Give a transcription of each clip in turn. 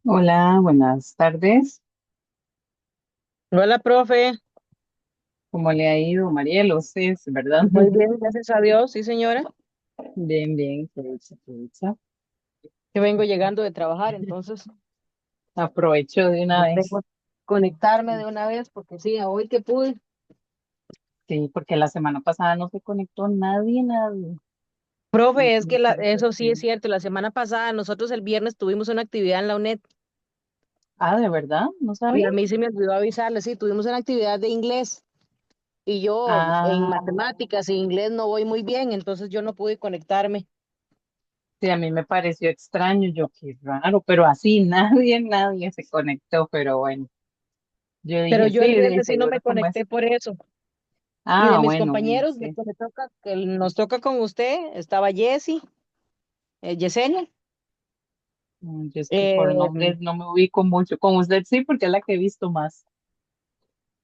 Hola, buenas tardes. Hola, profe. ¿Cómo le ha ido, Marielo? Sí, es verdad. Muy bien, gracias a Dios, sí, señora. Bien, bien, qué dicha, qué dicha. Que vengo llegando de trabajar, entonces Aprovecho de una vengo vez. a conectarme de una vez porque sí, a hoy que pude. Sí, porque la semana pasada no se conectó nadie, nadie. Profe, es que Entonces, eso sí es sí. cierto. La semana pasada nosotros el viernes tuvimos una actividad en la UNED Ah, ¿de verdad? ¿No y sabía? a mí se me olvidó avisarle, sí, tuvimos una actividad de inglés y yo en Ah, matemáticas y inglés no voy muy bien, entonces yo no pude conectarme. sí, a mí me pareció extraño, yo qué raro, pero así nadie se conectó, pero bueno, yo Pero dije, yo el sí, de viernes sí no seguro me como es. conecté por eso. Y de Ah, mis bueno, bueno, compañeros, de sí. que me toca, que nos toca con usted, estaba Jessy, Yesenia. Yo es que por Eh, nombres no me ubico mucho. Con usted sí, porque es la que he visto más.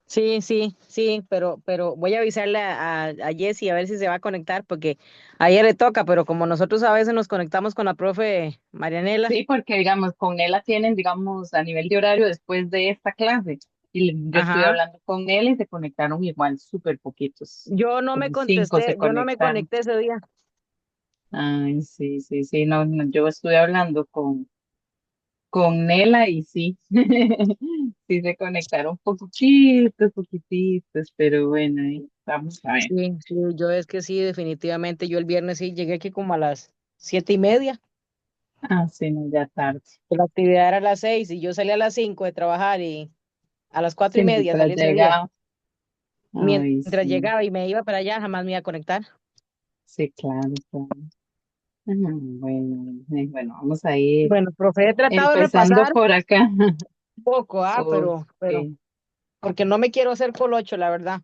sí, sí, sí, pero voy a avisarle a Jessy a ver si se va a conectar, porque a ella le toca, pero como nosotros a veces nos conectamos con la profe Marianela, Sí, porque digamos, con él la tienen, digamos, a nivel de horario después de esta clase. Y yo estuve ajá, hablando con él y se conectaron igual, súper poquitos. yo no me Como cinco se contesté, yo no me conectaron. conecté ese día. Ay, sí, sí, sí, no, no, yo estuve hablando con Nela y sí, sí se conectaron poquititos, poquititos, pero bueno, ahí vamos a ver. Sí, sí, yo es que sí, definitivamente, yo el viernes sí llegué aquí como a las 7:30, Ah, sí, no, ya tarde. que la actividad era a las 6 y yo salí a las 5 de trabajar y a las cuatro Sí, y media mientras salí ese día. llegaba. Ay, Mientras sí, llegaba y me iba para allá, jamás me iba a conectar. sí, claro, claro. Ajá, bueno, bueno, vamos a ir Bueno, profe, he tratado de empezando repasar por acá. poco, pero Ok. porque no me quiero hacer colocho, la verdad.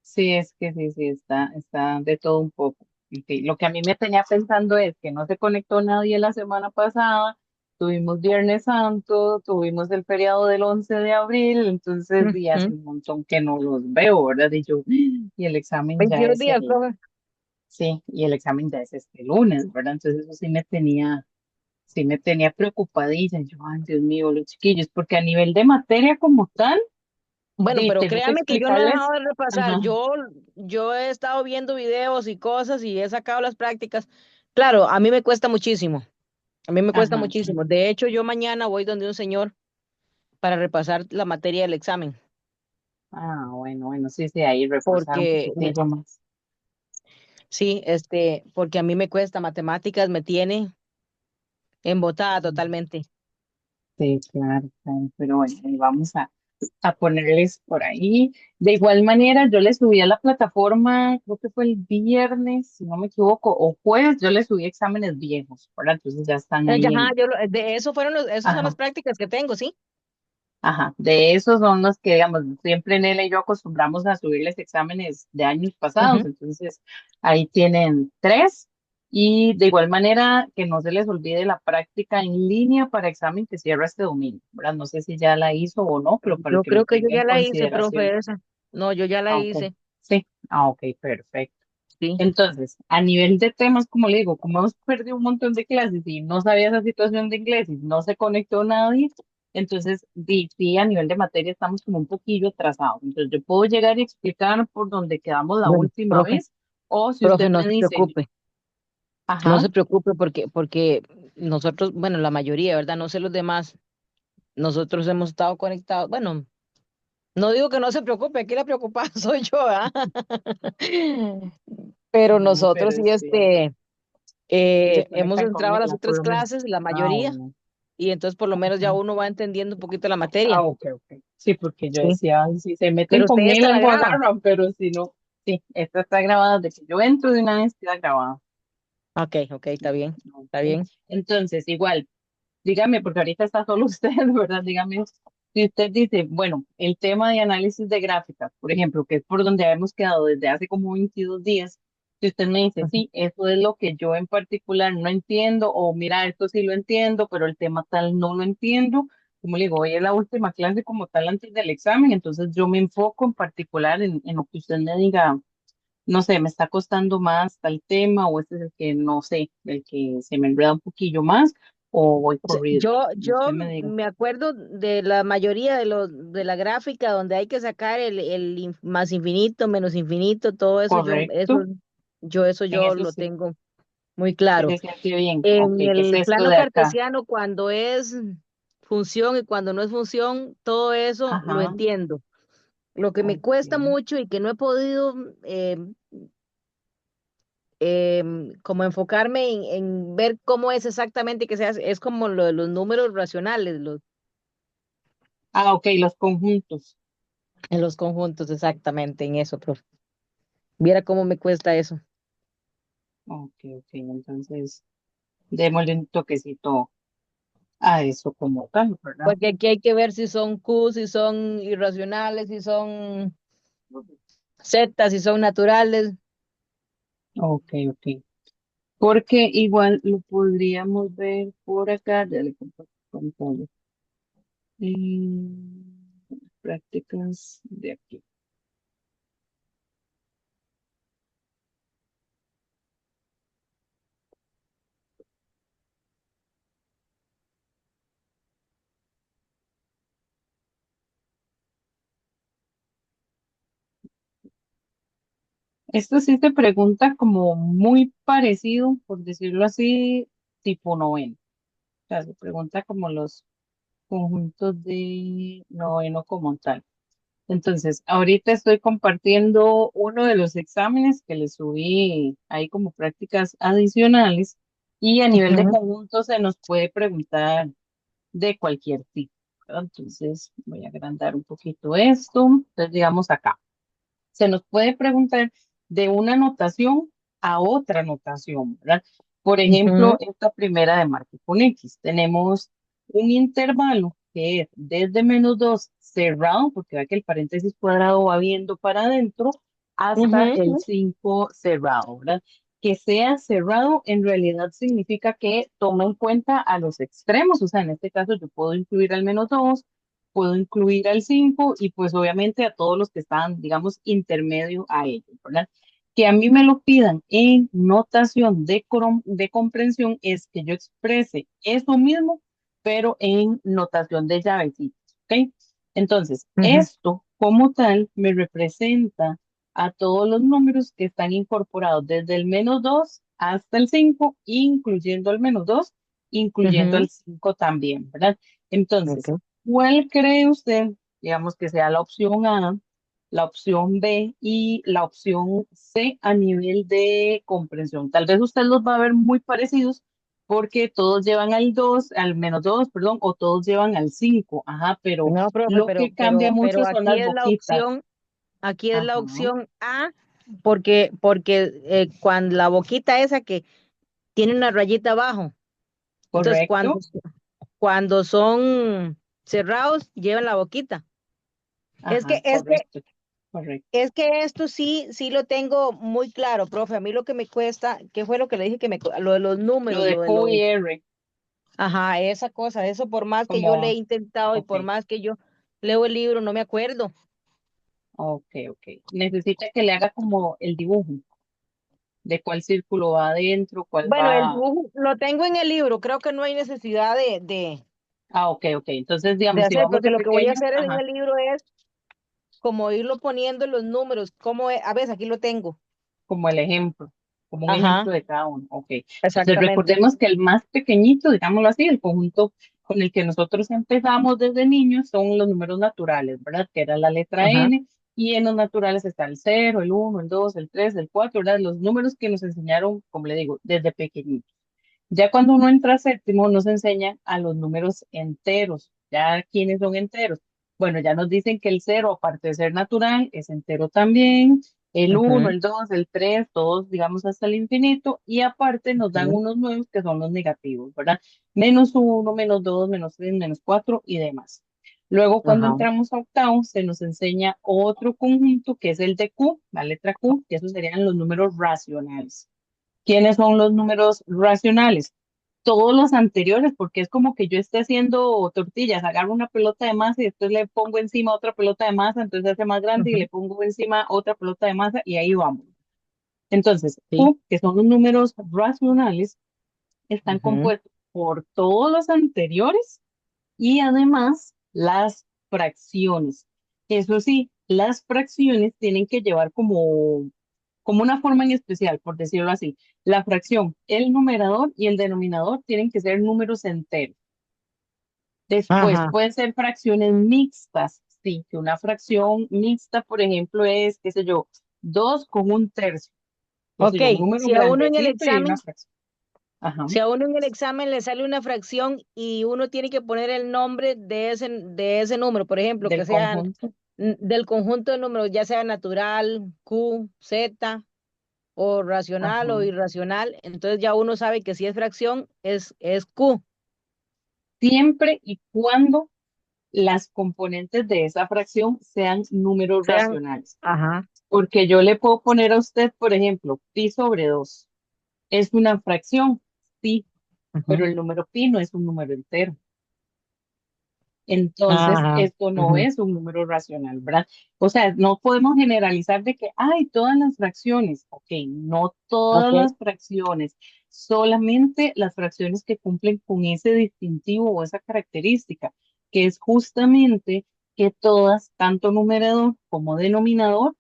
Sí, es que sí, sí, está de todo un poco. Y sí, lo que a mí me tenía pensando es que no se conectó nadie la semana pasada, tuvimos Viernes Santo, tuvimos el feriado del 11 de abril, entonces y hace Ujú. un montón que no los veo, ¿verdad? Y yo, y el examen ya 22 es días, profe. sí, y el examen ya es este lunes, ¿verdad? Entonces eso sí me tenía preocupadilla. Yo, ay, Dios mío, los chiquillos, porque a nivel de materia como tal, Bueno, pero tengo que créame que yo no he dejado explicarles. de repasar. Ajá, Yo he estado viendo videos y cosas y he sacado las prácticas. Claro, a mí me cuesta muchísimo. A mí me cuesta ajá. muchísimo. De hecho, yo mañana voy donde un señor para repasar la materia del examen, Ah, bueno, bueno, sí, sí, ahí reforzar un porque poquitillo más. sí, porque a mí me cuesta matemáticas, me tiene embotada totalmente. Sí, claro, claro, pero bueno, ahí vamos a ponerles por ahí. De igual manera, yo le subí a la plataforma, creo que fue el viernes, si no me equivoco, o jueves, yo le subí exámenes viejos, ¿verdad? Entonces ya están ahí Ajá, en, de eso esos son las ajá, prácticas que tengo, ¿sí? ajá, de esos son los que, digamos, siempre Nela y yo acostumbramos a subirles exámenes de años pasados, Ujú. entonces ahí tienen tres. Y de igual manera, que no se les olvide la práctica en línea para examen que cierra este domingo, ¿verdad? No sé si ya la hizo o no, pero para Yo que lo creo que yo tenga en ya la hice, consideración. profe, esa. No, yo ya la Ah, ok. hice, Sí, ah, ok, perfecto. sí. Entonces, a nivel de temas, como le digo, como hemos perdido un montón de clases y no sabía esa situación de inglés y no se conectó nadie, entonces sí, a nivel de materia estamos como un poquillo atrasados. Entonces, yo puedo llegar y explicar por donde quedamos la Bueno, última vez, o si profe, usted me dice, no ajá, se preocupe porque nosotros, bueno, la mayoría, ¿verdad? No sé los demás, nosotros hemos estado conectados. Bueno, no digo que no se preocupe, aquí la preocupada soy yo, ¿ah? Pero no, nosotros pero sí, sí, se hemos conectan con entrado a las ella, por otras lo menos. clases, la Ah, mayoría, bueno. y entonces por lo menos ya uno va entendiendo un poquito la Ah, materia. ok, ok. Sí, porque yo Sí. decía, "Ay, si se meten Pero usted con él, esta la algo graba. agarran, pero si no, sí, esta está grabada, de que yo entro de una vez queda grabada. Ok, ok, está bien, está Ok. bien. Entonces, igual, dígame, porque ahorita está solo usted, ¿verdad? Dígame, si usted dice, bueno, el tema de análisis de gráficas, por ejemplo, que es por donde hemos quedado desde hace como 22 días, si usted me dice, Ujú. sí, eso es lo que yo en particular no entiendo, o mira, esto sí lo entiendo, pero el tema tal no lo entiendo, como le digo, hoy es la última clase como tal antes del examen, entonces yo me enfoco en particular en lo que usted me diga, no sé, me está costando más tal tema, o este es el que no sé, el que se me enreda un poquillo más. o voy O sea, corrido, como yo usted me diga. me acuerdo de la mayoría de la gráfica donde hay que sacar más infinito, menos infinito, todo eso, Correcto, eso en yo eso lo sí, tengo muy sí claro. se siente bien. Ok, En ¿qué es el esto plano de acá? cartesiano, cuando es función y cuando no es función, todo eso lo Ajá, entiendo. Lo que me cuesta ok, mucho y que no he podido como enfocarme en ver cómo es exactamente que se hace, es como lo de los números racionales, ah, ok, los conjuntos. en los conjuntos, exactamente, en eso, profe. Viera cómo me cuesta eso. Ok, ok, entonces démosle un toquecito a eso como tal, ¿verdad? Porque aquí hay que ver si son Q, si son irracionales, si son Z, si son naturales. Ok, ok. Porque igual lo podríamos ver por acá, ya le comparto pantalla. Prácticas de aquí. Esto sí se pregunta como muy parecido, por decirlo así, tipo noveno. O sea, se pregunta como los conjuntos de noveno como tal. Entonces, ahorita estoy compartiendo uno de los exámenes que le subí ahí como prácticas adicionales y a nivel de Ujú, conjuntos se nos puede preguntar de cualquier tipo, ¿verdad? Entonces, voy a agrandar un poquito esto. Entonces, digamos acá. Se nos puede preguntar de una notación a otra notación, ¿verdad? Por ejemplo, ujú, esta primera de marca con X. Tenemos un intervalo que es desde -2 cerrado, porque ve que el paréntesis cuadrado va viendo para adentro, hasta el ujú, 5 cerrado, ¿verdad? Que sea cerrado en realidad significa que toma en cuenta a los extremos, o sea, en este caso yo puedo incluir al -2, puedo incluir al 5 y pues obviamente a todos los que están, digamos, intermedio a ellos, ¿verdad? Que a mí me lo pidan en notación de comprensión es que yo exprese eso mismo, pero en notación de llavecitos, ¿ok? Entonces, ujú. esto como tal me representa a todos los números que están incorporados desde el -2 hasta el 5, incluyendo el -2, incluyendo Ujú, el 5 también, ¿verdad? Entonces, ok. ¿cuál cree usted, digamos, que sea la opción A, la opción B y la opción C a nivel de comprensión? Tal vez usted los va a ver muy parecidos porque todos llevan al 2, al -2, perdón, o todos llevan al 5, ajá, pero No, profe, lo que cambia mucho pero son las boquitas. aquí es la Ajá, opción A, porque cuando la boquita esa que tiene una rayita abajo, entonces correcto. cuando son cerrados, llevan la boquita. Es que, Ajá, es que, correcto, correcto. es que esto sí lo tengo muy claro, profe. A mí lo que me cuesta, ¿qué fue lo que le dije lo de los Lo números, de lo de Q y los, R, ajá, esa cosa, eso por más que yo le he como, intentado y ok, por más que yo leo el libro, no me acuerdo. ok, ok. Necesita que le haga como el dibujo de cuál círculo va adentro, cuál Bueno, el va. dibujo lo tengo en el libro, creo que no hay necesidad Ah, ok, ok. Entonces, de digamos, si hacer, vamos porque de lo que voy a pequeños, hacer en ajá, el libro es como irlo poniendo los números, a veces aquí lo tengo. como el ejemplo, como un Ajá, ejemplo de cada uno. Ok. Entonces, exactamente. recordemos que el más pequeñito, digámoslo así, el conjunto con el que nosotros empezamos desde niños son los números naturales, ¿verdad? Que era la letra Ajá, N, y en los naturales está el 0, el 1, el 2, el 3, el 4, ¿verdad? Los números que nos enseñaron, como le digo, desde pequeñitos. Ya cuando uno entra a séptimo, nos enseña a los números enteros. ¿Ya quiénes son enteros? Bueno, ya nos dicen que el cero, aparte de ser natural, es entero también. El uno, ajá, el 2, el 3, todos, digamos, hasta el infinito. Y aparte nos dan ajá, unos nuevos que son los negativos, ¿verdad? -1, -2, -3, -4 y demás. Luego, cuando ajá. entramos a octavo, se nos enseña otro conjunto que es el de Q, la letra Q, que esos serían los números racionales. ¿Quiénes son los números racionales? Todos los anteriores, porque es como que yo esté haciendo tortillas, agarro una pelota de masa y después le pongo encima otra pelota de masa, entonces se hace más grande y Ujú, le pongo encima otra pelota de masa y ahí vamos. Entonces, sí. Q, que son los números racionales, están Ujú, compuestos. por todos los anteriores y además las fracciones. Eso sí, las fracciones tienen que llevar como una forma en especial, por decirlo así. La fracción, el numerador y el denominador tienen que ser números enteros. Después Ajá. pueden ser fracciones mixtas, sí, que una fracción mixta, por ejemplo, es, qué sé yo, 2 con 1/3, qué sé Ok, yo, un número si a uno en el grandecito y una examen, fracción. Ajá, si a uno en el examen le sale una fracción y uno tiene que poner el nombre de ese número, por ejemplo, del que sean conjunto. del conjunto de números, ya sea natural, Q, Z, o racional Ajá. o irracional, entonces ya uno sabe que si es fracción es Q. Siempre y cuando las componentes de esa fracción sean números Sean, racionales. ajá, Porque yo le puedo poner a usted, por ejemplo, pi/2. ¿Es una fracción? Sí, pero ujú, el número pi no es un número entero. Entonces, ajá, esto no ujú, es un número racional, ¿verdad? O sea, no podemos generalizar de que, hay todas las fracciones. Ok, no todas ok, las fracciones, solamente las fracciones que cumplen con ese distintivo o esa característica, que es justamente que todas, tanto numerador como denominador,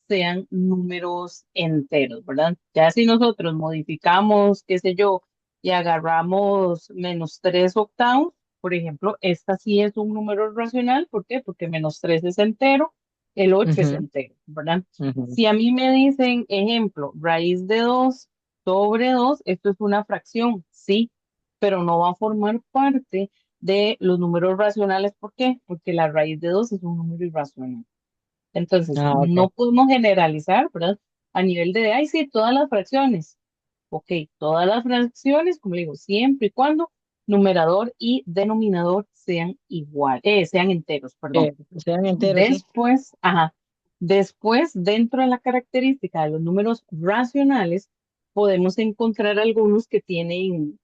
sean números enteros, ¿verdad? Ya si nosotros modificamos, qué sé yo, y agarramos -3/8, por ejemplo, esta sí es un número racional. ¿Por qué? Porque -3 es entero, el 8 es ujú, entero, ¿verdad? ujú. Si a mí me dicen, ejemplo, raíz de 2/2, esto es una fracción, sí, pero no va a formar parte de los números racionales. ¿Por qué? Porque la raíz de 2 es un número irracional. Entonces, Ah, ok. no podemos generalizar, ¿verdad? A nivel de, ay, sí, todas las fracciones. Ok, todas las fracciones, como le digo, siempre y cuando numerador y denominador sean igual, sean enteros, perdón. Sean enteros, sí. Después, ajá, después, dentro de la característica de los números racionales, podemos encontrar algunos que tienen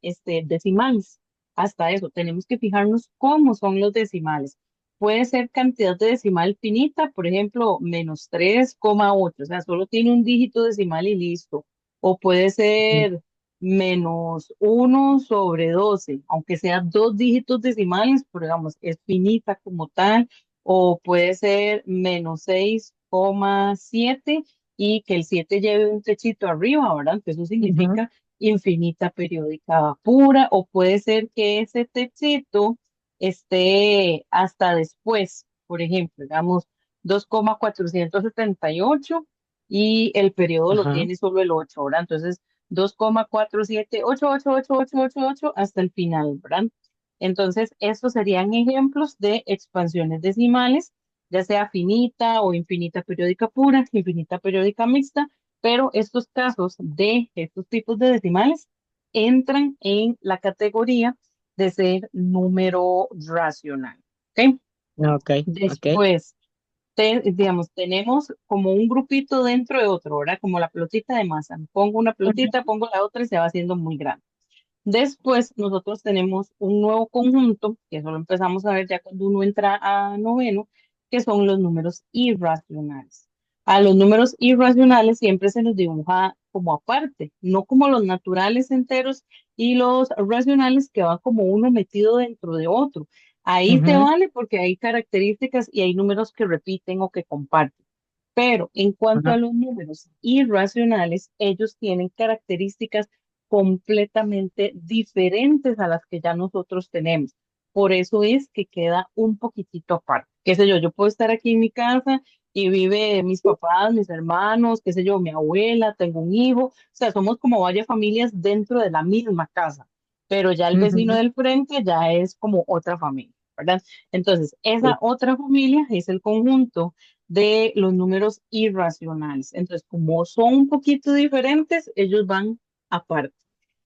decimales. Hasta eso, tenemos que fijarnos cómo son los decimales. Puede ser cantidad de decimal finita, por ejemplo, -3,8, o sea, solo tiene un dígito decimal y listo. O puede Ujú, ser -1/12, aunque sea dos dígitos decimales, pero digamos, es finita como tal. O puede ser -6,7 y que el 7 lleve un techito arriba, ¿verdad? Que eso ujú, significa infinita periódica pura. O puede ser que ese techito esté hasta después, por ejemplo, digamos 2,478 y el periodo lo ajá, tiene solo el 8, ¿verdad? Entonces, 2,4788888 hasta el final, ¿verdad? Entonces, estos serían ejemplos de expansiones decimales, ya sea finita o infinita periódica pura, infinita periódica mixta, pero estos casos de estos tipos de decimales entran en la categoría de ser número racional. ¿Ok? ok, ok. Después, digamos, tenemos como un grupito dentro de otro, ¿verdad? Como la pelotita de masa. Pongo una pelotita, Ujú, pongo la otra y se va haciendo muy grande. Después nosotros tenemos un nuevo conjunto, que eso lo empezamos a ver ya cuando uno entra a noveno, que son los números irracionales. A los números irracionales siempre se los dibuja como aparte, no como los naturales enteros y los racionales que van como uno metido dentro de otro. Ahí te ujú, vale porque hay características y hay números que repiten o que comparten. Pero en cuanto ajá, a los números irracionales, ellos tienen características completamente diferentes a las que ya nosotros tenemos. Por eso es que queda un poquitito aparte. Qué sé yo puedo estar aquí en mi casa y vive mis papás, mis hermanos, qué sé yo, mi abuela, tengo un hijo, o sea, somos como varias familias dentro de la misma casa, pero ya el vecino ujú, del frente ya es como otra familia, ¿verdad? Entonces, esa sí, otra familia es el conjunto de los números irracionales. Entonces, como son un poquito diferentes, ellos van aparte.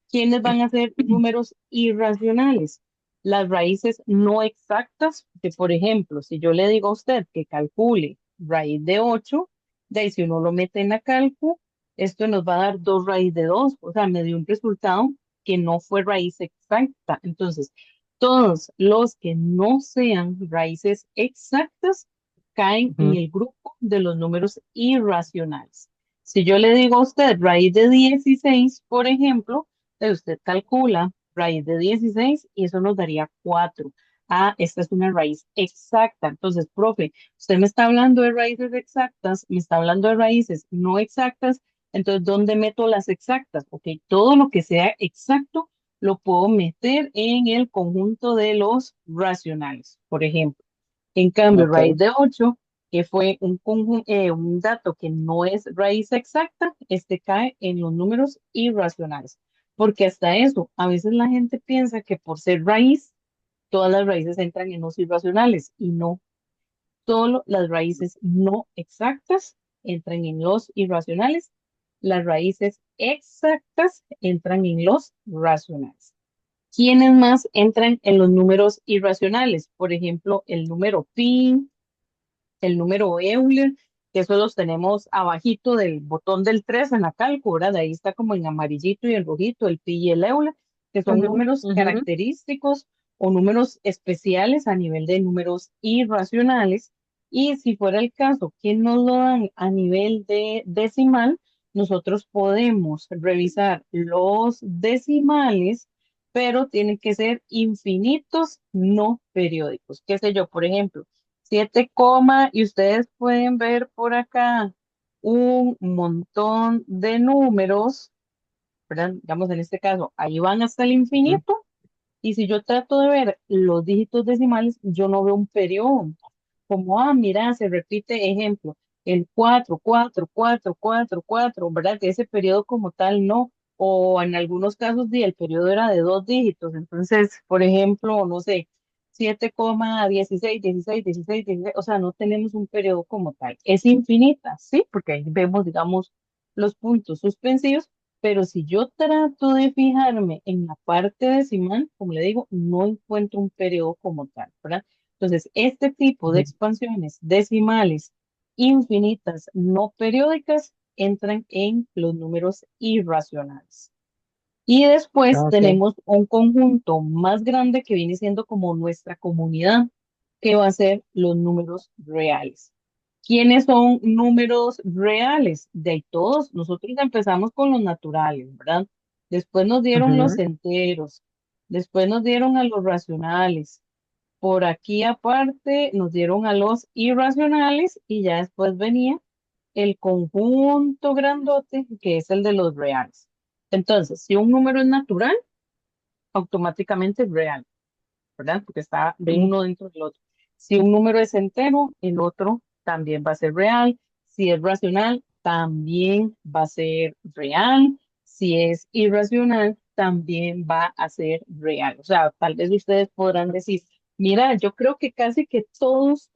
¿Quiénes van a ser números irracionales? Las raíces no exactas, que por ejemplo, si yo le digo a usted que calcule raíz de 8, de ahí si uno lo mete en la calcu, esto nos va a dar 2 raíz de 2, o sea, me dio un resultado que no fue raíz exacta. Entonces, todos los que no sean raíces exactas caen en ujú, el grupo de los números irracionales. Si yo le digo a usted raíz de 16, por ejemplo, usted calcula raíz de 16 y eso nos daría 4. Ah, esta es una raíz exacta. Entonces, profe, usted me está hablando de raíces exactas, me está hablando de raíces no exactas, entonces, ¿dónde meto las exactas? Ok, todo lo que sea exacto lo puedo meter en el conjunto de los racionales, por ejemplo. En cambio, Ok. raíz de 8 que fue un dato que no es raíz exacta, este cae en los números irracionales. Porque hasta eso, a veces la gente piensa que por ser raíz, todas las raíces entran en los irracionales y no, solo las raíces no exactas entran en los irracionales, las raíces exactas entran en los racionales. ¿Quiénes más entran en los números irracionales? Por ejemplo, el número pi, el número Euler, que eso los tenemos abajito del botón del 3 en la cálcula, de ahí está como en amarillito y en rojito el pi y el Euler, que son Ujú, números ujú. característicos o números especiales a nivel de números irracionales. Y si fuera el caso que nos lo dan a nivel de decimal, nosotros podemos revisar los decimales, pero tienen que ser infinitos, no periódicos. ¿Qué sé yo? Por ejemplo, 7 coma, y ustedes pueden ver por acá un montón de números, ¿verdad? Digamos en este caso, ahí van hasta el Ujú. infinito, y si yo trato de ver los dígitos decimales, yo no veo un periodo. Como, ah, mira, se repite, ejemplo, el 4 4 4 4 4, ¿verdad? Que ese periodo como tal no. O en algunos casos, el periodo era de dos dígitos. Entonces, por ejemplo, no sé, 7,16 16 16 16, o sea, no tenemos un periodo como tal. Es infinita, sí, porque ahí vemos, digamos, los puntos suspensivos, pero si yo trato de fijarme en la parte decimal, como le digo, no encuentro un periodo como tal, ¿verdad? Entonces, este tipo de Ujú. expansiones decimales infinitas no periódicas entran en los números irracionales. Y después Ok. tenemos un conjunto más grande que viene siendo como nuestra comunidad, que va a ser los números reales. ¿Quiénes son números reales? De ahí todos, nosotros empezamos con los naturales, ¿verdad? Después nos dieron los Ujú. enteros, después nos dieron a los racionales. Por aquí aparte nos dieron a los irracionales y ya después venía el conjunto grandote, que es el de los reales. Entonces, si un número es natural, automáticamente es real, ¿verdad? Porque está Sí. uno dentro del otro. Si un número es entero, el otro también va a ser real. Si es racional, también va a ser real. Si es irracional, también va a ser real. O sea, tal vez ustedes podrán decir, mira, yo creo que casi que todos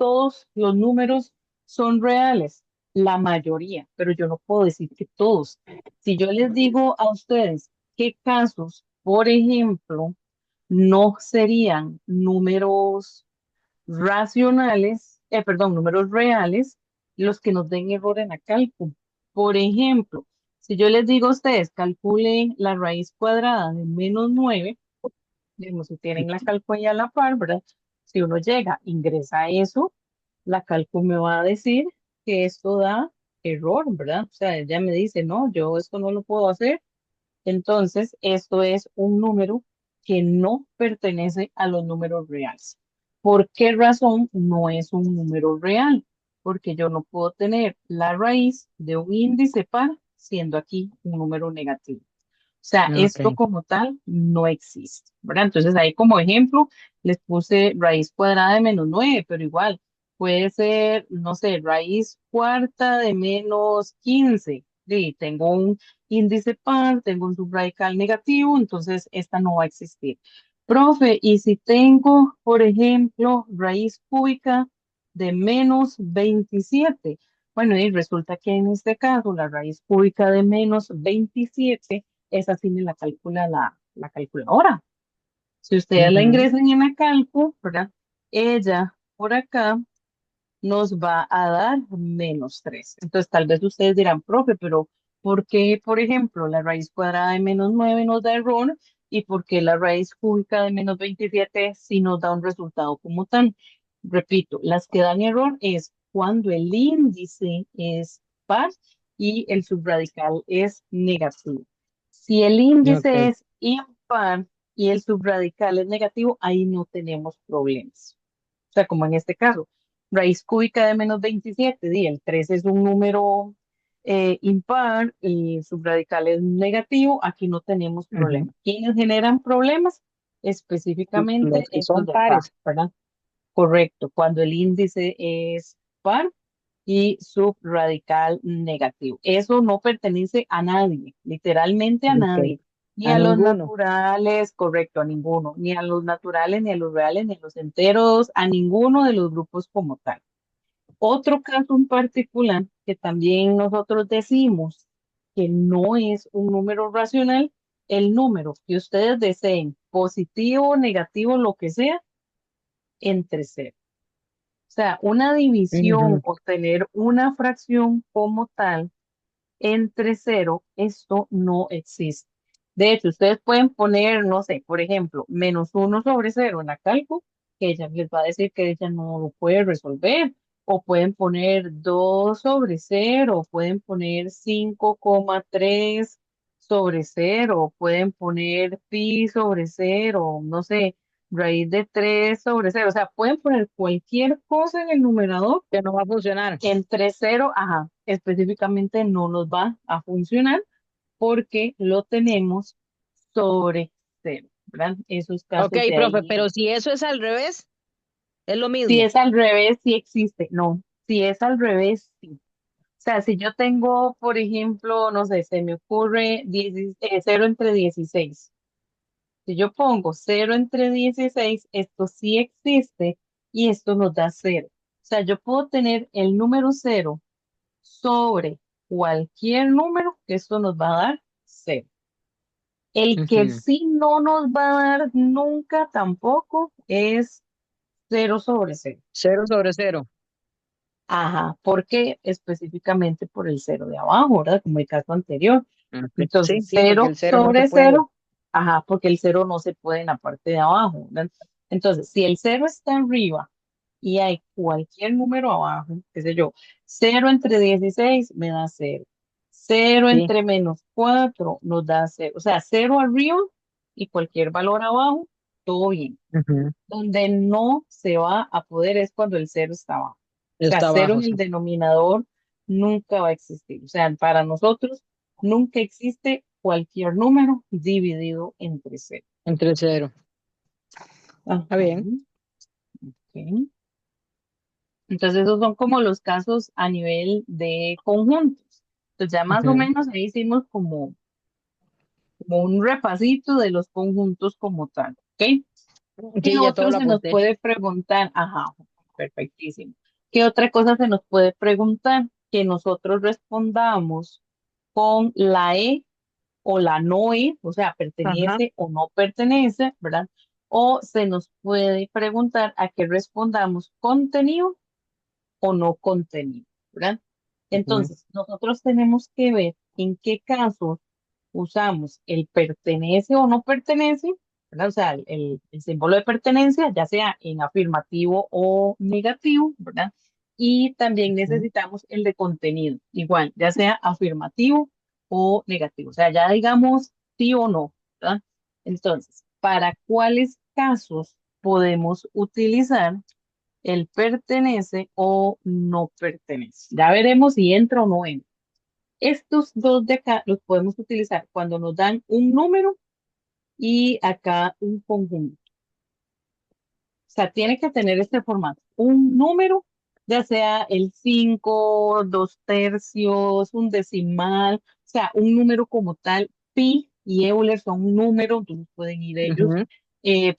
los números son reales, la mayoría, pero yo no puedo decir que todos. Si yo les digo a ustedes qué casos, por ejemplo, no serían números racionales, perdón, números reales, los que nos den error en la cálculo. Por ejemplo, si yo les digo a ustedes, calculen la raíz cuadrada de -9, digamos, si tienen la cálculo ya a la par, ¿verdad? Si uno llega, ingresa eso, la cálculo me va a decir que esto da error, ¿verdad? O sea, ella me dice, no, yo esto no lo puedo hacer, entonces, esto es un número que no pertenece a los números reales. ¿Por qué razón no es un número real? Porque yo no puedo tener la raíz de un índice par siendo aquí un número negativo. O sea, esto Ok. como tal no existe, ¿verdad? Entonces ahí como ejemplo les puse raíz cuadrada de -9, pero igual puede ser, no sé, raíz cuarta de -15. Y tengo un índice par, tengo un subradical negativo, entonces esta no va a existir. Profe, y si tengo, por ejemplo, raíz cúbica de -27, bueno, y resulta que en este caso la raíz cúbica de -27, esa sí me la calcula la calculadora. Si ustedes la Ujú. ingresan en la calcu, ¿verdad? Ella por acá nos va a dar -3. Entonces, tal vez ustedes dirán, profe, pero ¿por qué, por ejemplo, la raíz cuadrada de -9 nos da error? ¿Y por qué la raíz cúbica de -27 sí nos da un resultado como tal? Repito, las que dan error es cuando el índice es par y el subradical es negativo. Si el índice Ok. es impar y el subradical es negativo, ahí no tenemos problemas. O sea, como en este caso, raíz cúbica de -27, y el 3 es un número impar, el subradical es negativo, aquí no tenemos Ujú. problema. ¿Quiénes generan problemas? Los Específicamente que estos son de acá, pares. ¿verdad? Correcto, cuando el índice es par y subradical negativo. Eso no pertenece a nadie, literalmente a Ok. nadie, ni A a los ninguno. naturales, correcto, a ninguno, ni a los naturales, ni a los reales, ni a los enteros, a ninguno de los grupos como tal. Otro caso en particular que también nosotros decimos que no es un número racional, el número que ustedes deseen, positivo, negativo, lo que sea, entre cero. O sea, una división Ujú. o tener una fracción como tal entre cero, esto no existe. De hecho, ustedes pueden poner, no sé, por ejemplo, -1/0 en la cálculo, que ella les va a decir que ella no lo puede resolver. O pueden poner 2/0, o pueden poner 5,3/0, o pueden poner pi/0, no sé, raíz de 3/0. O sea, pueden poner cualquier cosa en el numerador Que no va a funcionar. entre cero, ajá, específicamente no nos va a funcionar porque lo tenemos sobre cero, ¿verdad? Esos Ok, casos de profe, ahí. pero si eso es al revés, es lo Si mismo. es al revés, sí existe. No, si es al revés, sí. O sea, si yo tengo, por ejemplo, no sé, se me ocurre 0 entre 16. Si yo pongo 0 entre 16, esto sí existe y esto nos da cero. O sea, yo puedo tener el número cero sobre cualquier número, que esto nos va a dar cero. El que Ujú. sí no nos va a dar nunca tampoco es 0/0. 0/0. Ajá, porque específicamente por el cero de abajo, ¿verdad? Como el caso anterior. Ok. Sí, Entonces, sí, porque cero el cero no se sobre puede. cero, ajá, porque el cero no se puede en la parte de abajo, ¿verdad? Entonces, si el cero está arriba y hay cualquier número abajo, qué sé yo, 0 entre 16 me da cero, cero Sí. entre -4 nos da cero, o sea, cero arriba y cualquier valor abajo, todo bien. Ujú. Donde no se va a poder es cuando el cero está abajo. O sea, Está cero abajo, en el sí. denominador nunca va a existir. O sea, para nosotros nunca existe cualquier número dividido entre cero. Entre cero. Ajá, Está bien. ok. Entonces, esos son como los casos a nivel de conjuntos. Entonces, ya más o Ujú. menos ahí hicimos como un repasito de los conjuntos como tal. ¿Ok? ¿Qué Sí, ya todo otro lo se nos apunté. puede preguntar? Ajá, perfectísimo. ¿Qué otra cosa se nos puede preguntar? Que nosotros respondamos con la E o la no E, o sea, Ajá. pertenece o no pertenece, ¿verdad? O se nos puede preguntar a que respondamos contenido o no contenido, ¿verdad? Ujú. Entonces, nosotros tenemos que ver en qué casos usamos el pertenece o no pertenece, ¿verdad? O sea, el símbolo de pertenencia, ya sea en afirmativo o negativo, ¿verdad? Y también Ujú. necesitamos el de contenido, igual, ya sea afirmativo o negativo, o sea, ya digamos sí o no, ¿verdad? Entonces, ¿para cuáles casos podemos utilizar el pertenece o no pertenece? Ya veremos si entra o no entra. Estos dos de acá los podemos utilizar cuando nos dan un número y acá un conjunto. O sea, tiene que tener este formato. Un número, ya sea el 5, 2/3, un decimal, o sea, un número como tal. Pi y Euler son un número, entonces pueden ir ellos. Ujú.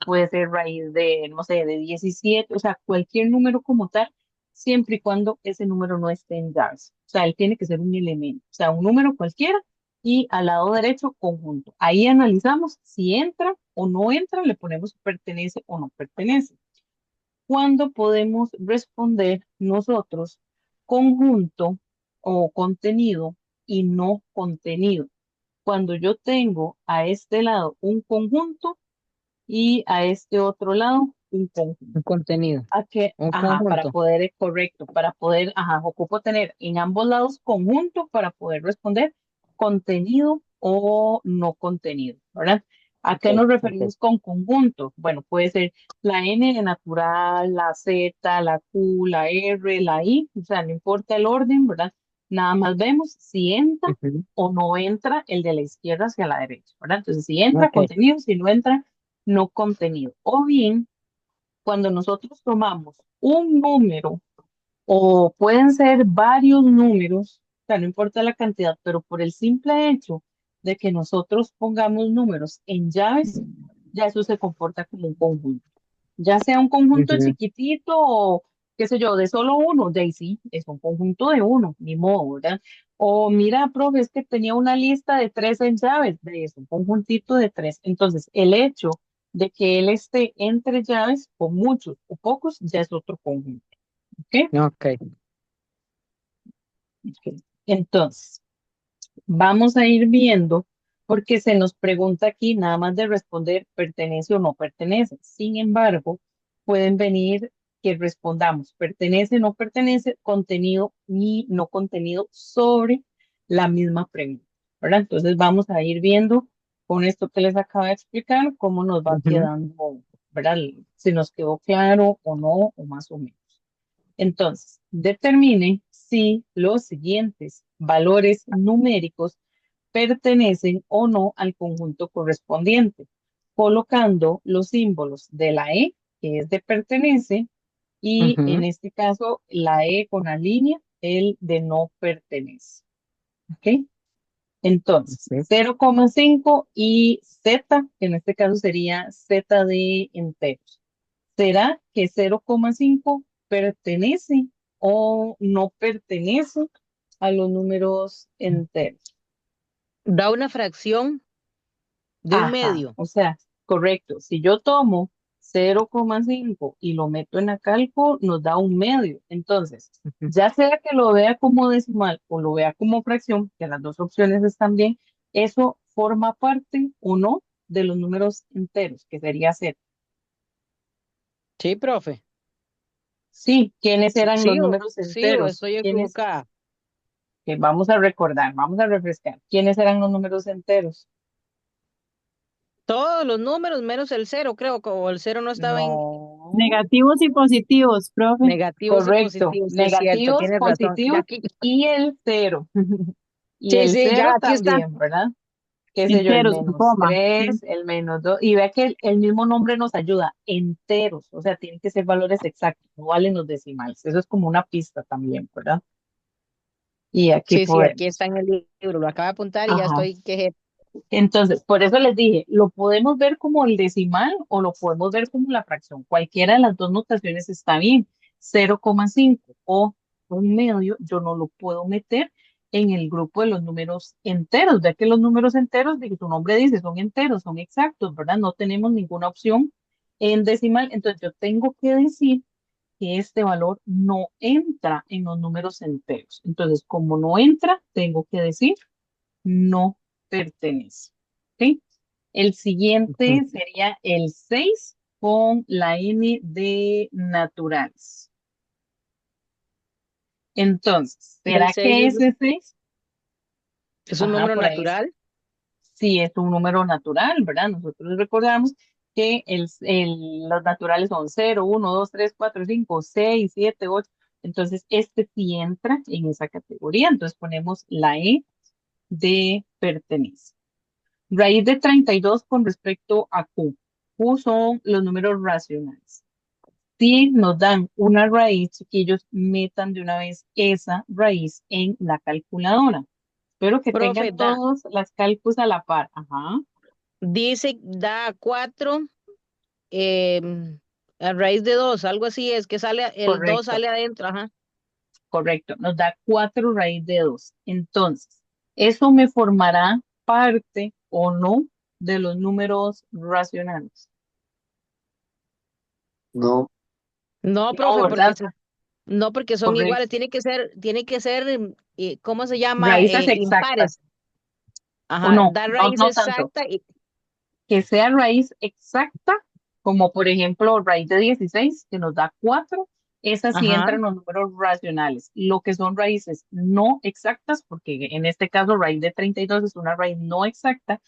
Puede ser raíz de, no sé, de 17, o sea, cualquier número como tal, siempre y cuando ese número no esté en Darcy. O sea, él tiene que ser un elemento, o sea, un número cualquiera y al lado derecho conjunto. Ahí analizamos si entra o no entra, le ponemos pertenece o no pertenece. ¿Cuándo podemos responder nosotros conjunto o contenido y no contenido? Cuando yo tengo a este lado un conjunto y a este otro lado un conjunto. Un contenido. ¿A qué? Un Ajá, para conjunto. poder, correcto, para poder, ajá, ocupo tener en ambos lados conjunto para poder responder contenido o no contenido, ¿verdad? ¿A qué Ok, nos ok. referimos con conjunto? Bueno, puede ser la N de natural, la Z, la Q, la R, la I, o sea, no importa el orden, ¿verdad? Nada más vemos si entra Ujú. o no entra el de la izquierda hacia la derecha, ¿verdad? Entonces, si entra Ok. contenido, si no entra, no contenido. O bien, cuando nosotros tomamos un número o pueden ser varios números, o sea, no importa la cantidad, pero por el simple hecho de que nosotros pongamos números en llaves, ya eso se comporta como un conjunto. Ya sea un conjunto Ujú. chiquitito o qué sé yo, de solo uno, de ahí sí, es un conjunto de uno, ni modo, ¿verdad? O mira, profe, es que tenía una lista de tres en llaves, de eso, un conjuntito de tres. Entonces, el hecho de que él esté entre llaves, con muchos o pocos, ya es otro conjunto. ¿Ok? Ok. Ok. Entonces, vamos a ir viendo, porque se nos pregunta aquí nada más de responder pertenece o no pertenece. Sin embargo, pueden venir que respondamos pertenece, o no pertenece, contenido y no contenido sobre la misma pregunta, ¿verdad? Entonces vamos a ir viendo con esto que les acabo de explicar cómo nos va Ujú. quedando, ¿verdad? Si nos quedó claro o no, o más o menos. Entonces, determine si los siguientes valores numéricos pertenecen o no al conjunto correspondiente, colocando los símbolos de la E, que es de pertenece, y en Ujú. este caso la E con la línea, el de no pertenece. ¿Ok? Entonces, Ok. 0,5 y Z, que en este caso sería Z de enteros. ¿Será que 0,5 pertenece o no pertenece a los números enteros? Da una fracción de un Ajá, medio. o sea, correcto. Si yo tomo 0,5 y lo meto en la cálculo, nos da un medio. Entonces, Ujú. ya sea que lo vea como decimal o lo vea como fracción, que las dos opciones están bien, eso forma parte o no de los números enteros, que sería 0. Sí, profe. Sí, ¿quiénes eran los Sí números sí, o enteros? estoy ¿Quiénes? equivocada. Que vamos a recordar, vamos a refrescar. ¿Quiénes eran los números enteros? Todos los números menos el cero, creo, o el cero no estaba en No, Negativos y positivos, profe. negativos y correcto. positivos, sí es cierto, Negativos, tienes razón. Y positivos aquí, y el cero. Y sí, el sí, ya cero aquí está. también, ¿verdad? Qué sé yo, el Enteros, con menos coma. Sí. 3, el menos 2. Y vea que el mismo nombre nos ayuda, enteros, o sea, tienen que ser valores exactos, no valen los decimales. Eso es como una pista también, ¿verdad? Y aquí Sí, sí, aquí está podemos. en el libro, lo acabo de apuntar y ya Ajá. estoy que Entonces, por eso les dije, lo podemos ver como el decimal o lo podemos ver como la fracción. Cualquiera de las dos notaciones está bien. 0,5 o un medio, yo no lo puedo meter en el grupo de los números enteros. Ve que los números enteros, de que su nombre dice, son enteros, son exactos, ¿verdad? No tenemos ninguna opción en decimal. Entonces, yo tengo que decir que este valor no entra en los números enteros. Entonces, como no entra, tengo que decir no pertenece. ¿Ok? El Ujú. siguiente sería el 6 con la N de naturales. Entonces, El ¿será 6 que ese 6? es un Ajá, número por ahí natural. sí es un número natural, ¿verdad? Nosotros recordamos que los naturales son 0, 1, 2, 3, 4, 5, 6, 7, 8. Entonces, este sí entra en esa categoría. Entonces, ponemos la E de pertenece. Raíz de 32 con respecto a Q. Q son los números racionales. Si nos dan una raíz, chiquillos, metan de una vez esa raíz en la calculadora. Espero que Profe, tengan todos las cálculos a la par. Ajá, dice, da 4 a raíz de 2 algo así es que sale, el 2 correcto, sale adentro, ajá. correcto. Nos da 4 raíz de 2. Entonces, eso me formará parte o no de los números racionales. No. No, No, profe, porque ¿verdad? no, porque son iguales, Correcto. tiene que ser, ¿cómo se llama? Raíces Impares. exactas. O Ajá, no, da no, raíz no tanto. exacta y, Que sea raíz exacta, como por ejemplo raíz de 16 que nos da 4, esas sí ajá, entran en los números racionales. Lo que son raíces no exactas, porque en este caso raíz de 32 es una raíz no exacta,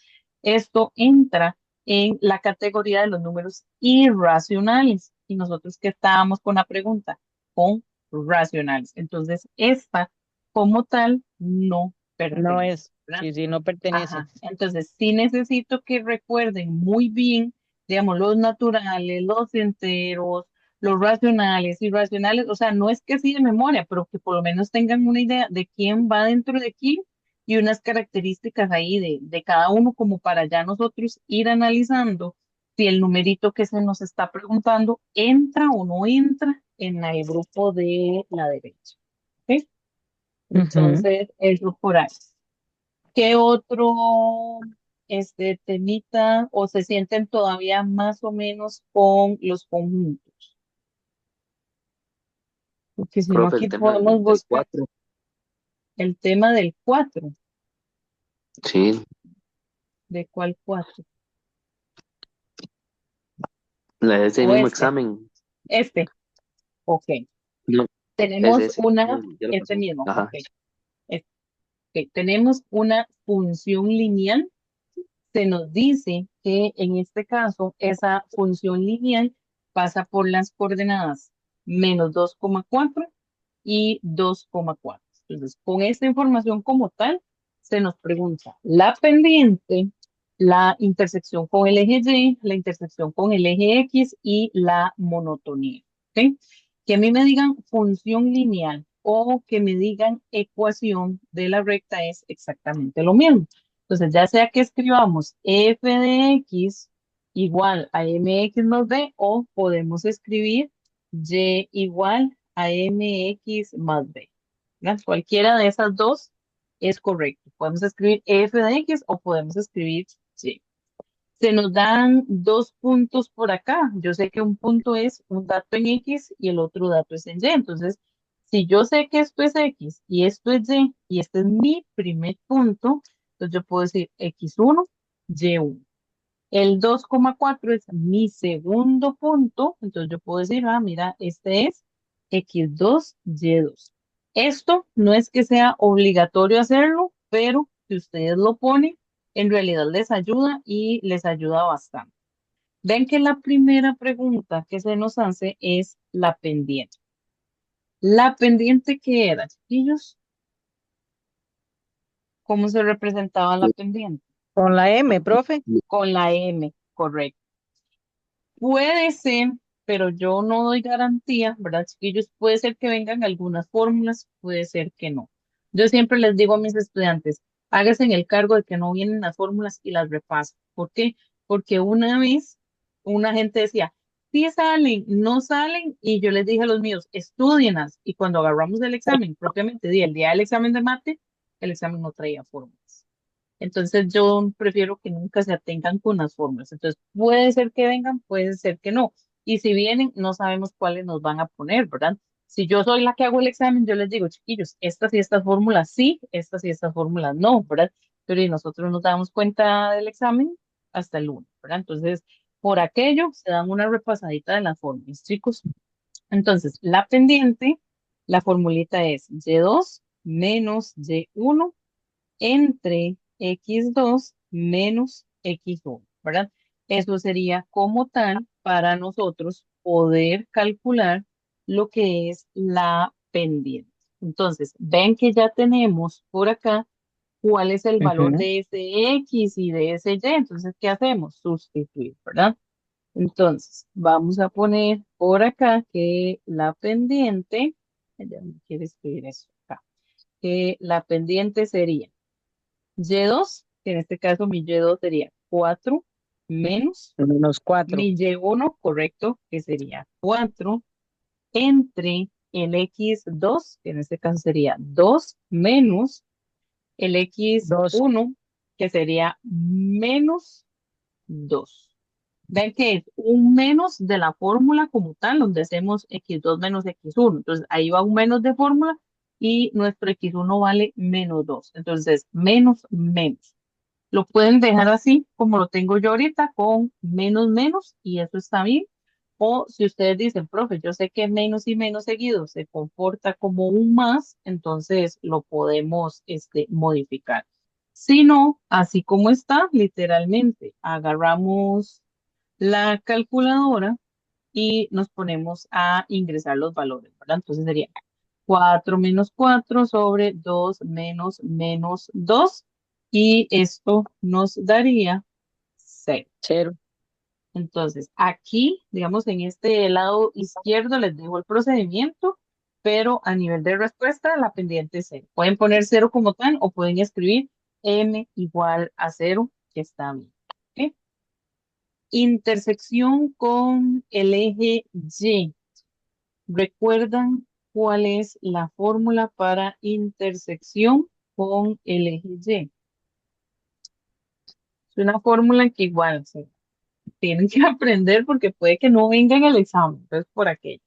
esto entra en la categoría de los números irracionales. Y nosotros que estábamos con la pregunta, con racionales. Entonces, esta como tal no No pertenece, es, ¿verdad? sí, sí, no pertenece. Ajá. Entonces, sí necesito que recuerden muy bien, digamos, los naturales, los enteros, los racionales, irracionales. O sea, no es que sí de memoria, pero que por lo menos tengan una idea de quién va dentro de quién y unas características ahí de cada uno, como para ya nosotros ir analizando si el numerito que se nos está preguntando entra o no entra en el grupo de la derecha. ¿Ok? Ujú. Entonces, eso por ahí. ¿Qué otro temita o se sienten todavía más o menos con los conjuntos? Porque si no, Profe, aquí el tema podemos del buscar 4. el tema del 4. Sí, ¿De cuál 4? ese O mismo examen. este, ok. No, es Tenemos ese. una, Ya lo este pasó. mismo, ok. Ajá. Es- ok. Tenemos una función lineal. Se nos dice que en este caso esa función lineal pasa por las coordenadas -2,4 y 2,4. Entonces, con esta información como tal, se nos pregunta la pendiente, la intersección con el eje Y, la intersección con el eje X y la monotonía. ¿Ok? Que a mí me digan función lineal o que me digan ecuación de la recta es exactamente lo mismo. Entonces, ya sea que escribamos f de x igual a mx más b o podemos escribir y igual a mx más b. ¿Verdad? Cualquiera de esas dos es correcto. Podemos escribir f de x o podemos escribir y. Se nos dan dos puntos por acá. Yo sé que un punto es un dato en X y el otro dato es en Y. Entonces, si yo sé que esto es X y esto es Y este es mi primer punto, entonces yo puedo decir X1, Y1. El 2,4 es mi segundo punto, entonces yo puedo decir, ah, mira, este es X2, Y2. Esto no es que sea obligatorio hacerlo, pero si ustedes lo ponen, en realidad les ayuda y les ayuda bastante. Ven que la primera pregunta que se nos hace es la pendiente. La pendiente que era, chiquillos, ¿cómo se representaba la pendiente? Con la M, profe. Con la M, correcto. Puede ser, pero yo no doy garantía, ¿verdad, chiquillos? Puede ser que vengan algunas fórmulas, puede ser que no. Yo siempre les digo a mis estudiantes, háganse en el cargo de que no vienen las fórmulas y las repasen. ¿Por qué? Porque una vez una gente decía, sí salen, no salen, y yo les dije a los míos, estudienlas. Y cuando agarramos el examen, propiamente el día del examen de mate, el examen no traía fórmulas. Entonces yo prefiero que nunca se atengan con las fórmulas. Entonces puede ser que vengan, puede ser que no. Y si vienen, no sabemos cuáles nos van a poner, ¿verdad? Si yo soy la que hago el examen, yo les digo, chiquillos, estas y estas fórmulas sí, estas y estas fórmulas no, ¿verdad? Pero y nosotros nos damos cuenta del examen hasta el lunes, ¿verdad? Entonces, por aquello se dan una repasadita de las fórmulas, chicos. Entonces, la pendiente, la formulita es Y2 menos Y1 entre x2 menos x1, ¿verdad? Eso sería como tal para nosotros poder calcular lo que es la pendiente. Entonces, ven que ya tenemos por acá cuál es el valor Ujú. de ese x y de ese y. Entonces, ¿qué hacemos? Sustituir, ¿verdad? Entonces, vamos a poner por acá que la pendiente, ya me quiere escribir eso acá, que la pendiente sería Y2, que en este caso mi Y2 sería 4 menos Menos 4. mi Y1, correcto, que sería 4 entre el X2, que en este caso sería 2 menos el 2. X1, que sería menos 2. Ven que es un menos de la fórmula como tal, donde hacemos X2 menos X1. Entonces ahí va un menos de fórmula y nuestro X1 vale menos 2. Entonces, menos, menos. Lo pueden dejar así como lo tengo yo ahorita con menos menos y eso está bien. O si ustedes dicen, profe, yo sé que menos y menos seguido se comporta como un más, entonces lo podemos modificar. Si no, así como está, literalmente, agarramos la calculadora y nos ponemos a ingresar los valores, ¿verdad? Entonces sería 4 menos 4 sobre 2 menos 2 y esto nos daría 6. Cero. Entonces, aquí, digamos, en este lado izquierdo les dejo el procedimiento, pero a nivel de respuesta, la pendiente es 0. Pueden poner 0 como tal o pueden escribir m igual a 0, que está bien. ¿Ok? Intersección con el eje Y. ¿Recuerdan cuál es la fórmula para intersección con el eje Y? Es una fórmula que igual se tienen que aprender porque puede que no venga en el examen, entonces por aquello.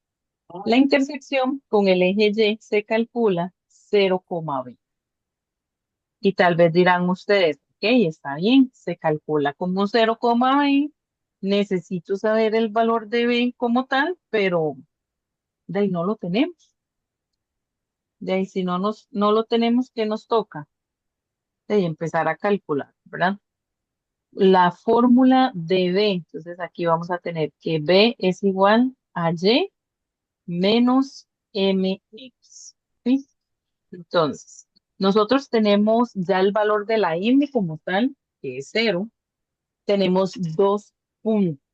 La intersección con el eje Y se calcula 0,20. Y tal vez dirán ustedes, ok, está bien, se calcula como 0,20. Necesito saber el valor de B como tal, pero de ahí no lo tenemos. De ahí si no lo tenemos, ¿qué nos toca? De ahí empezar a calcular, ¿verdad? La fórmula de B, entonces aquí vamos a tener que B es igual a Y menos MX. ¿Sí? Entonces, nosotros tenemos ya el valor de la M como tal, que es 0. Tenemos 2 puntos.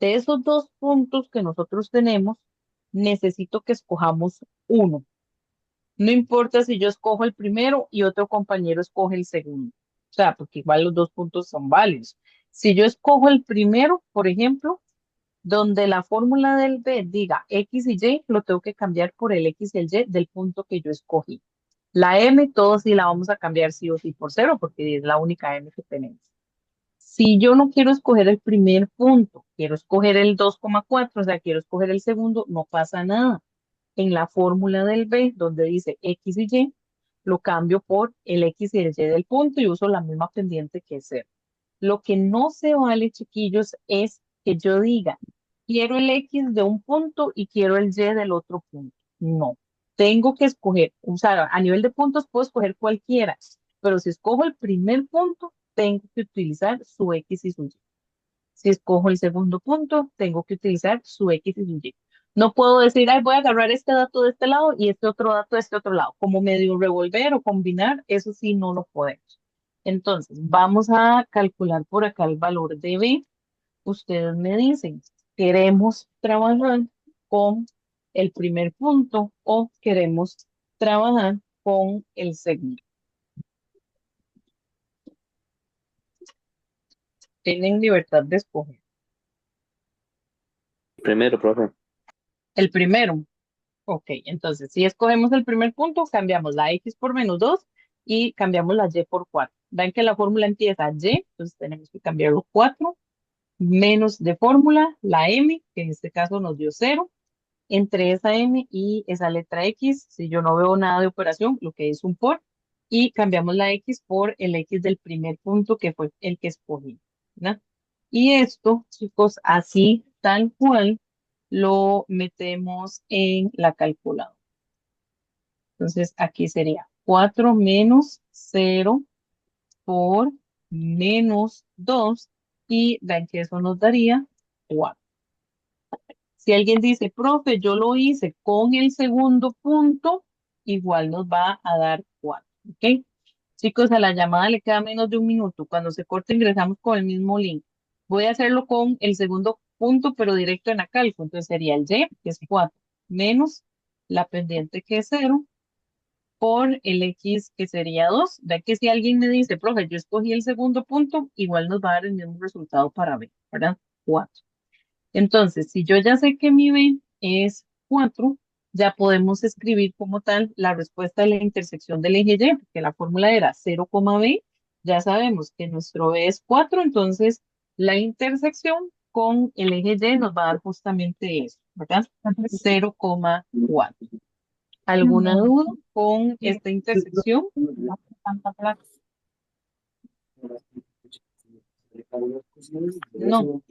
De esos 2 puntos que nosotros tenemos, necesito que escojamos uno. No importa si yo escojo el primero y otro compañero escoge el segundo. O sea, porque igual los 2 puntos son válidos. Si yo escojo el primero, por ejemplo, donde la fórmula del B diga X y Y, lo tengo que cambiar por el X y el Y del punto que yo escogí. La M, todos sí la vamos a cambiar sí o sí por 0, porque es la única M que tenemos. Si yo no quiero escoger el primer punto, quiero escoger el 2,4, o sea, quiero escoger el segundo, no pasa nada. En la fórmula del B, donde dice X y Y, lo cambio por el X y el Y del punto y uso la misma pendiente que es 0. Lo que no se vale, chiquillos, es que yo diga, quiero el X de un punto y quiero el Y del otro punto. No, tengo que escoger, o sea, a nivel de puntos puedo escoger cualquiera, pero si escojo el primer punto, tengo que utilizar su X y su Y. Si escojo el segundo punto, tengo que utilizar su X y su Y. No puedo decir, ay, voy a agarrar este dato de este lado y este otro dato de este otro lado. Como medio revolver o combinar, eso sí no lo podemos. Entonces, vamos a calcular por acá el valor de B. Ustedes me dicen, ¿queremos trabajar con el primer punto o queremos trabajar con el segundo? Tienen libertad de escoger. Primero, profe. El primero. Ok, entonces si escogemos el primer punto, cambiamos la X por -2 y cambiamos la Y por 4. Ven que la fórmula empieza Y, entonces tenemos que cambiar los 4, menos de fórmula, la M, que en este caso nos dio 0, entre esa M y esa letra X, si yo no veo nada de operación, lo que es un por, y cambiamos la X por el X del primer punto que fue el que escogí, ¿verdad? Y esto, chicos, así tal cual, lo metemos en la calculadora. Entonces aquí sería 4 menos 0 por -2 y ven que eso nos daría 4. Si alguien dice, profe, yo lo hice con el segundo punto, igual nos va a dar 4. ¿Ok? Chicos, a la llamada le queda menos de un minuto. Cuando se corte ingresamos con el mismo link. Voy a hacerlo con el segundo punto, pero directo en la calco. Entonces sería el Y, que es 4, menos la pendiente que es 0 por el X que sería 2. Ve que si alguien me dice, profe, yo escogí el segundo punto, igual nos va a dar el mismo resultado para B, ¿verdad? 4. Entonces, si yo ya sé que mi B es 4, ya podemos escribir como tal la respuesta de la intersección del eje Y, porque la fórmula era 0,B. Ya sabemos que nuestro B es 4, entonces la intersección con el eje Y nos va a dar justamente eso, ¿verdad? 0,4. ¿Alguna duda con esta intersección? No.